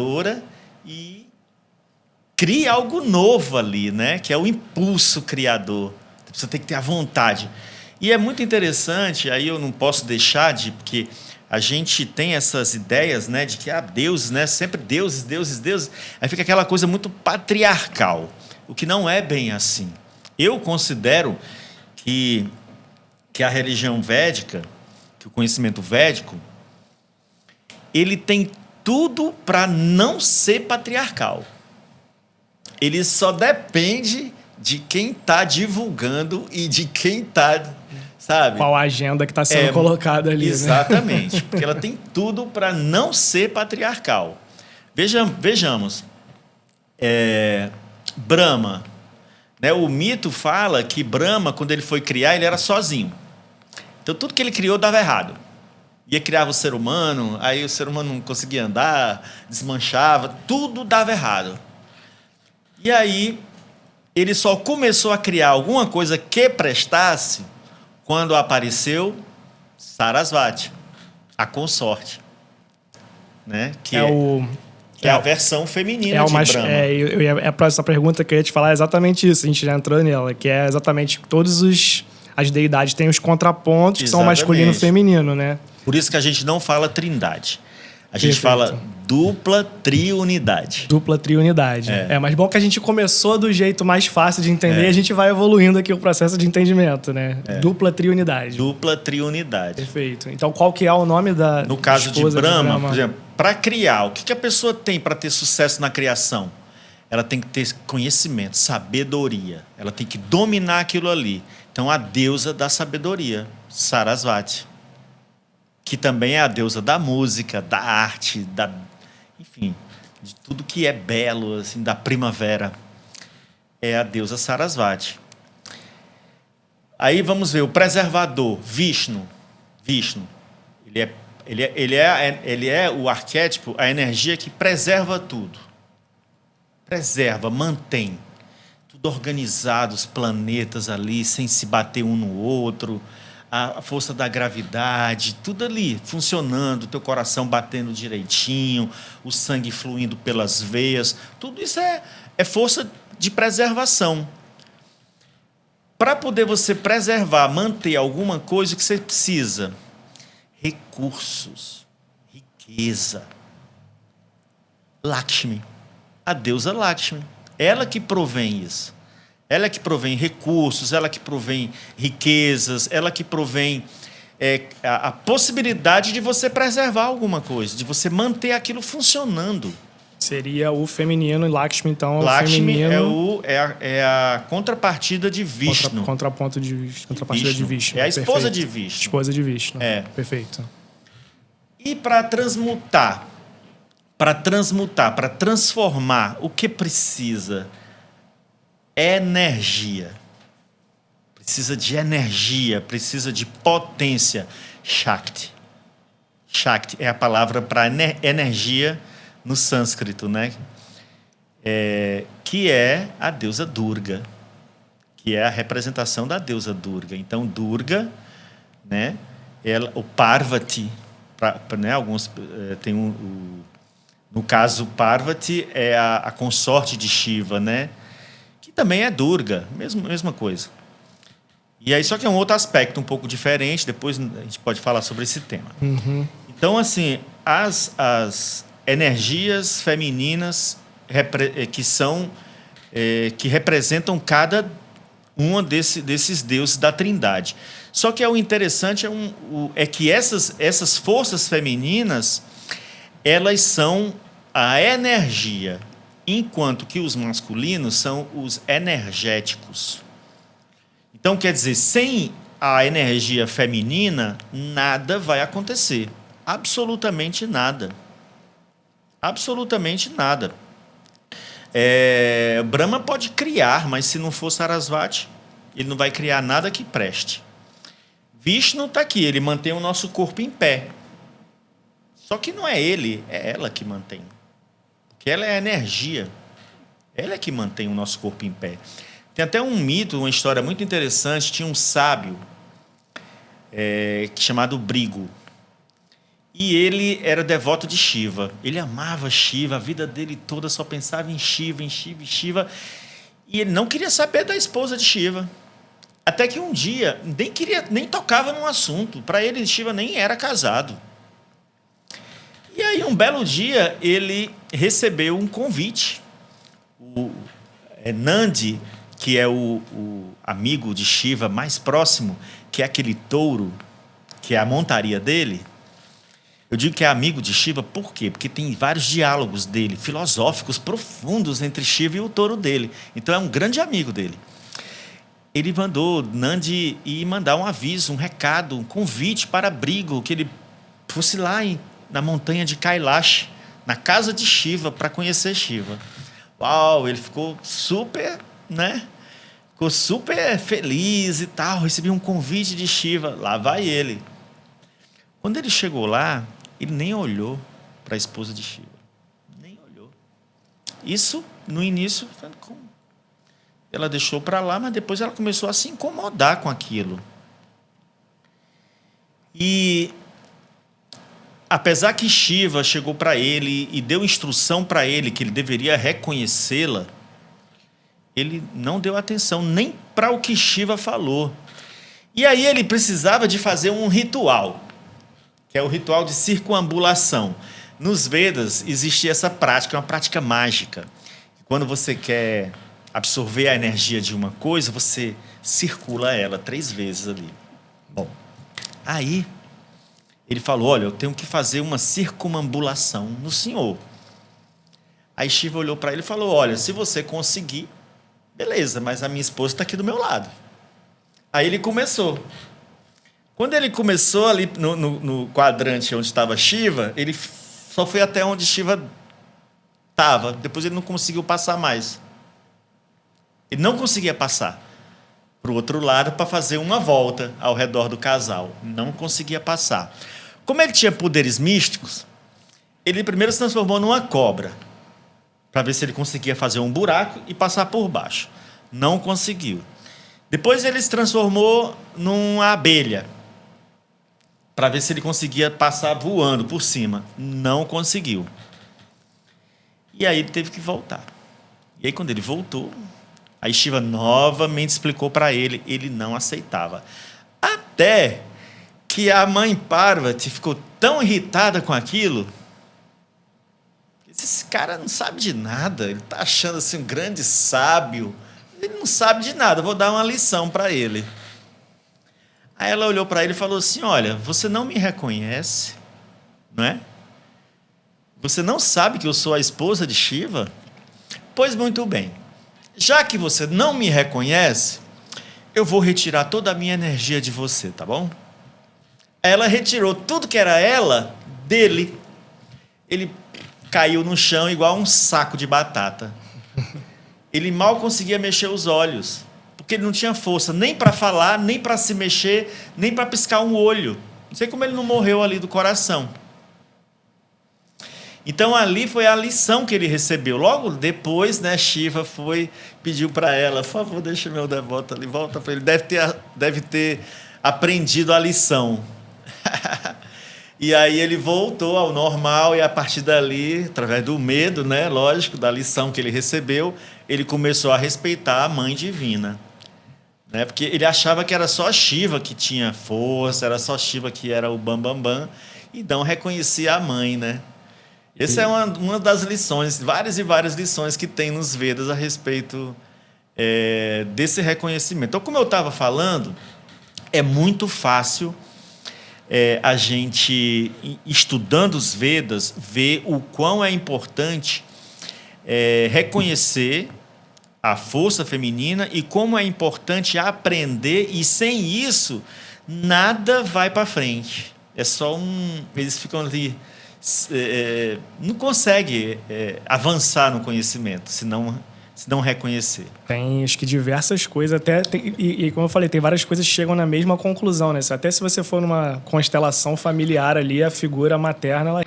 criadora e cria algo novo ali, né? Que é o impulso criador. Você tem que ter a vontade. E é muito interessante, aí eu não posso deixar de... Porque a gente tem essas ideias, né, de que deuses, né, sempre deuses, deuses, deuses. Aí fica aquela coisa muito patriarcal, o que não é bem assim. Eu considero que a religião védica, que o conhecimento védico, ele tem tudo para não ser patriarcal. Ele só depende de quem está divulgando e de quem está, sabe? Qual a agenda que está sendo colocada ali. Exatamente, né? Porque ela tem tudo para não ser patriarcal. Vejamos. Brahma. Né? O mito fala que Brahma, quando ele foi criar, ele era sozinho. Então, tudo que ele criou dava errado. Criava o ser humano, aí o ser humano não conseguia andar, desmanchava, tudo dava errado. E aí, ele só começou a criar alguma coisa que prestasse quando apareceu Sarasvati, a consorte. Né? Que é a versão feminina de Brahma. É a próxima pergunta que eu ia te falar exatamente isso, a gente já entrou nela, que é exatamente as deidades têm os contrapontos, que são masculino e feminino, né? Por isso que a gente não fala trindade. A gente fala dupla triunidade. Dupla triunidade. Mas bom que a gente começou do jeito mais fácil de entender e a gente vai evoluindo aqui o processo de entendimento, né? Dupla triunidade. Dupla triunidade. Perfeito. Então, qual que é o nome da No caso de Brahma, por exemplo, para criar, o que a pessoa tem para ter sucesso na criação? Ela tem que ter conhecimento, sabedoria. Ela tem que dominar aquilo ali. Então, a deusa da sabedoria, Sarasvati, que também é a deusa da música, da arte, enfim, de tudo que é belo, assim, da primavera. É a deusa Sarasvati. Aí vamos ver o preservador, Vishnu. Ele é o arquétipo, a energia que preserva tudo. Preserva, mantém. Tudo organizado, os planetas ali, sem se bater um no outro. A força da gravidade, tudo ali funcionando, teu coração batendo direitinho, o sangue fluindo pelas veias, tudo isso é força de preservação. Para poder você preservar, manter alguma coisa, que você precisa? Recursos, riqueza. Lakshmi, a deusa Lakshmi, ela que provém isso. Ela que provém recursos, ela que provém riquezas, ela que provém a possibilidade de você preservar alguma coisa, de você manter aquilo funcionando. Seria o feminino, e Lakshmi, então, Lakshmi feminino... é a contrapartida de Vishnu. Contrapartida de Vishnu. É a esposa Perfeito. de Vishnu. Esposa de Vishnu. Perfeito. E para transformar, o que precisa? Energia. Precisa de energia, precisa de potência. Shakti. Shakti é a palavra para energia no sânscrito, né? Que é a deusa Durga, que é a representação da deusa Durga. Então, Durga, né? O Parvati, né? Alguns tem no caso, Parvati é a consorte de Shiva, né? Que também é Durga, mesma coisa. E aí, só que é um outro aspecto um pouco diferente, depois a gente pode falar sobre esse tema. Uhum. Então, assim, as energias femininas que representam cada uma desses deuses da Trindade. Só que o interessante é que essas forças femininas, elas são a energia, enquanto que os masculinos são os energéticos. Então, quer dizer, sem a energia feminina, nada vai acontecer. Absolutamente nada. Absolutamente nada. Brahma pode criar, mas se não for Sarasvati, ele não vai criar nada que preste. Vishnu está aqui, ele mantém o nosso corpo em pé. Só que não é ele, é ela que mantém. Porque ela é a energia. Ela é que mantém o nosso corpo em pé. Tem até um mito, uma história muito interessante. Tinha um sábio chamado Brigo. E ele era devoto de Shiva. Ele amava Shiva, a vida dele toda só pensava em Shiva, em Shiva, em Shiva. E ele não queria saber da esposa de Shiva. Até que um dia, nem tocava num assunto. Para ele, Shiva nem era casado. E aí, um belo dia, ele recebeu um convite. O Nandi, que é o amigo de Shiva mais próximo, que é aquele touro, que é a montaria dele. Eu digo que é amigo de Shiva por quê? Porque tem vários diálogos dele, filosóficos, profundos entre Shiva e o touro dele. Então é um grande amigo dele. Ele mandou Nandi ir mandar um aviso, um recado, um convite para Brigo, que ele fosse lá na montanha de Kailash, na casa de Shiva, para conhecer Shiva. Uau, ele ficou super, né? Ficou super feliz e tal, recebeu um convite de Shiva. Lá vai ele. Quando ele chegou lá, ele nem olhou para a esposa de Shiva. Nem olhou. Isso, no início, ela deixou para lá, mas depois ela começou a se incomodar com aquilo. E, apesar que Shiva chegou para ele e deu instrução para ele que ele deveria reconhecê-la, ele não deu atenção nem para o que Shiva falou. E aí ele precisava de fazer um ritual, que é o ritual de circunambulação. Nos Vedas existe essa prática, uma prática mágica. Quando você quer absorver a energia de uma coisa, você circula ela 3 vezes ali. Bom, aí ele falou, olha, eu tenho que fazer uma circunambulação no senhor. Aí Shiva olhou para ele e falou, olha, se você conseguir, beleza, mas a minha esposa está aqui do meu lado. Aí ele começou. Quando ele começou ali no quadrante onde estava Shiva, ele só foi até onde Shiva estava. Depois ele não conseguiu passar mais. Ele não conseguia passar para o outro lado para fazer uma volta ao redor do casal. Não conseguia passar. Como ele tinha poderes místicos, ele primeiro se transformou numa cobra para ver se ele conseguia fazer um buraco e passar por baixo. Não conseguiu. Depois ele se transformou numa abelha para ver se ele conseguia passar voando por cima. Não conseguiu. E aí ele teve que voltar. E aí quando ele voltou, aí Shiva novamente explicou para ele, ele não aceitava. Até que a mãe Parvati ficou tão irritada com aquilo, esse cara não sabe de nada, ele está achando assim um grande sábio, ele não sabe de nada, vou dar uma lição para ele. Aí ela olhou para ele e falou assim, olha, você não me reconhece, não é? Você não sabe que eu sou a esposa de Shiva? Pois muito bem. Já que você não me reconhece, eu vou retirar toda a minha energia de você, tá bom? Ela retirou tudo que era ela dele. Ele caiu no chão igual um saco de batata. Ele mal conseguia mexer os olhos, porque ele não tinha força nem para falar, nem para se mexer, nem para piscar um olho. Não sei como ele não morreu ali do coração. Então ali foi a lição que ele recebeu. Logo depois, né, Shiva pediu para ela, por favor, deixa meu devoto ali, volta para ele. Deve ter aprendido a lição. E aí ele voltou ao normal e a partir dali, através do medo, né, lógico, da lição que ele recebeu, ele começou a respeitar a mãe divina. Né, porque ele achava que era só Shiva que tinha força, era só Shiva que era o bambambam, e não reconhecia a mãe, né? Essa é uma das lições, várias e várias lições que tem nos Vedas a respeito desse reconhecimento. Então, como eu estava falando, é muito fácil a gente, estudando os Vedas, ver o quão é importante reconhecer a força feminina e como é importante aprender, e sem isso, nada vai para frente. É só eles ficam ali... não consegue avançar no conhecimento se não reconhecer. Tem, acho que diversas coisas, até e como eu falei, tem várias coisas que chegam na mesma conclusão, né? Até se você for numa constelação familiar ali, a figura materna, ela